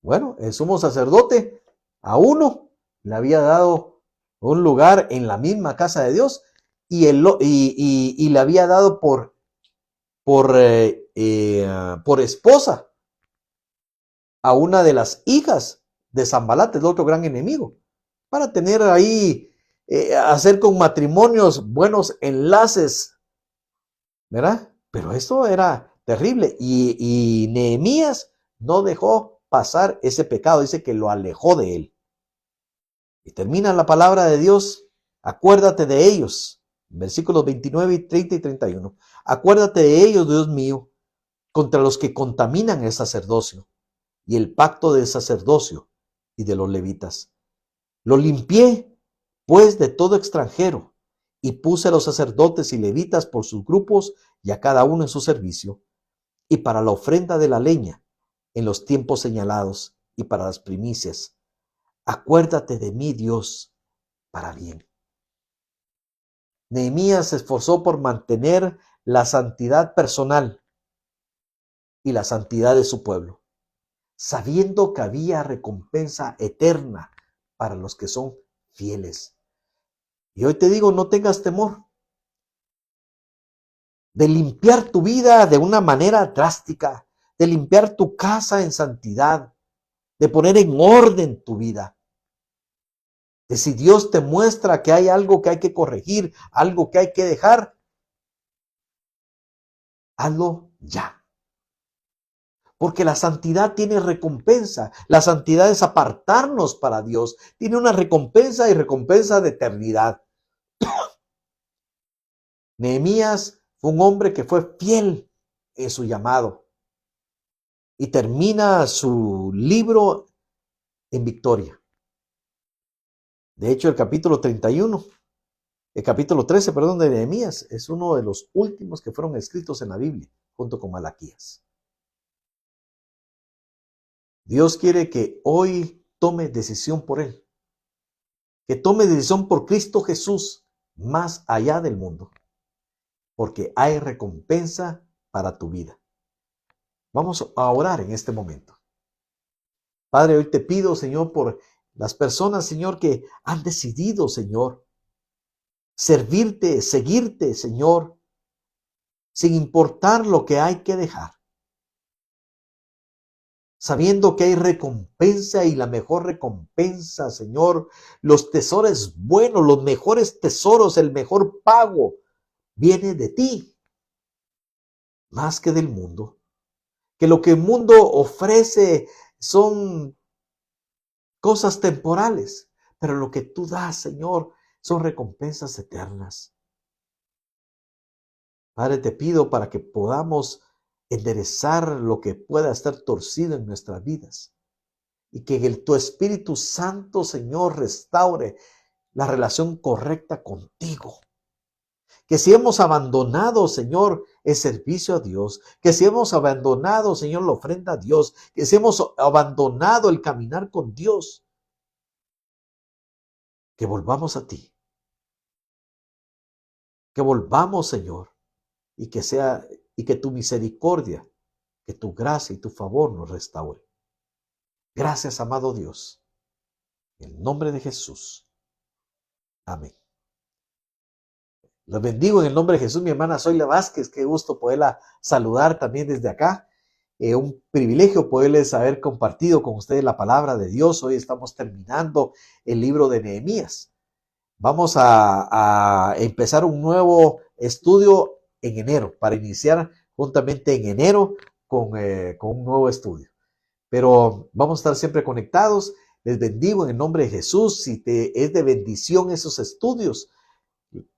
Bueno, el sumo sacerdote a uno le había dado un lugar en la misma casa de Dios y le había dado por esposa a una de las hijas de Sanbalat, el otro gran enemigo, para tener ahí, hacer con matrimonios buenos enlaces, ¿verdad? Pero esto era terrible y Nehemías no dejó pasar ese pecado, dice que lo alejó de él. Y termina la palabra de Dios, acuérdate de ellos, versículos 29, 30 y 31. Acuérdate de ellos, Dios mío, contra los que contaminan el sacerdocio y el pacto del sacerdocio y de los levitas. Lo limpié, pues, de todo extranjero, y puse a los sacerdotes y levitas por sus grupos y a cada uno en su servicio, y para la ofrenda de la leña, en los tiempos señalados, y para las primicias. Acuérdate de mí, Dios, para bien. Nehemías se esforzó por mantener la santidad personal y la santidad de su pueblo, sabiendo que había recompensa eterna para los que son fieles. Y hoy te digo, no tengas temor de limpiar tu vida de una manera drástica, de limpiar tu casa en santidad, de poner en orden tu vida. De si Dios te muestra que hay algo que hay que corregir, algo que hay que dejar, hazlo ya. Porque la santidad tiene recompensa. La santidad es apartarnos para Dios. Tiene una recompensa y recompensa de eternidad. Nehemías fue un hombre que fue fiel en su llamado y termina su libro en victoria. De hecho, el capítulo 13, de Nehemías es uno de los últimos que fueron escritos en la Biblia, junto con Malaquías. Dios quiere que hoy tome decisión por Él, que tome decisión por Cristo Jesús más allá del mundo, porque hay recompensa para tu vida. Vamos a orar en este momento. Padre, hoy te pido, Señor, por las personas, Señor, que han decidido, Señor, servirte, seguirte, Señor, sin importar lo que hay que dejar. Sabiendo que hay recompensa y la mejor recompensa, Señor, los tesoros buenos, los mejores tesoros, el mejor pago, viene de ti, más que del mundo. Que lo que el mundo ofrece son cosas temporales, pero lo que tú das, Señor, son recompensas eternas. Padre, te pido para que podamos enderezar lo que pueda estar torcido en nuestras vidas y que tu Espíritu Santo, Señor, restaure la relación correcta contigo. Que si hemos abandonado, Señor, el servicio a Dios, que si hemos abandonado, Señor, la ofrenda a Dios, que si hemos abandonado el caminar con Dios, que volvamos a ti, que volvamos, Señor, y que tu misericordia, que tu gracia y tu favor nos restaure. Gracias, amado Dios. En el nombre de Jesús. Amén. Los bendigo en el nombre de Jesús, mi hermana Zoila Vázquez. Qué gusto poderla saludar también desde acá. Un privilegio poderles haber compartido con ustedes la palabra de Dios. Hoy estamos terminando el libro de Nehemías. Vamos a empezar un nuevo estudio en enero, para iniciar juntamente en enero con un nuevo estudio. Pero vamos a estar siempre conectados. Les bendigo en el nombre de Jesús. Si te es de bendición esos estudios,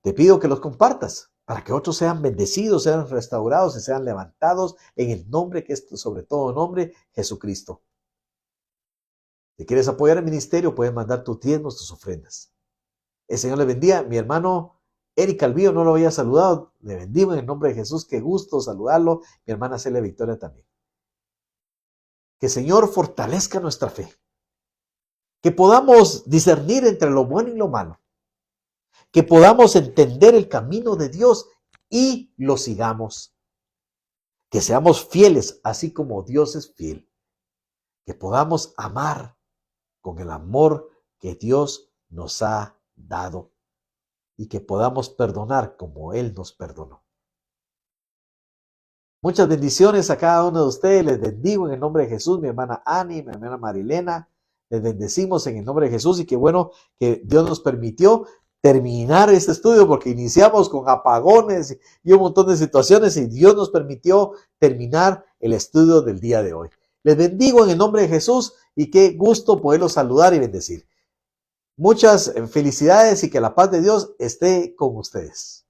te pido que los compartas para que otros sean bendecidos, sean restaurados y sean levantados en el nombre que es sobre todo nombre, Jesucristo. Si quieres apoyar el ministerio, puedes mandar tus diezmos, tus ofrendas. El Señor le bendiga. Mi hermano Eric Calvillo no lo había saludado. Le bendigo en el nombre de Jesús. Qué gusto saludarlo. Mi hermana Celia Victoria también. Que el Señor fortalezca nuestra fe. Que podamos discernir entre lo bueno y lo malo. Que podamos entender el camino de Dios y lo sigamos. Que seamos fieles así como Dios es fiel. Que podamos amar con el amor que Dios nos ha dado. Y que podamos perdonar como Él nos perdonó. Muchas bendiciones a cada uno de ustedes. Les bendigo en el nombre de Jesús. Mi hermana Ani, mi hermana Marilena. Les bendecimos en el nombre de Jesús. Y qué bueno que Dios nos permitió terminar este estudio, porque iniciamos con apagones y un montón de situaciones y Dios nos permitió terminar el estudio del día de hoy. Les bendigo en el nombre de Jesús y qué gusto poderlos saludar y bendecir. Muchas felicidades y que la paz de Dios esté con ustedes.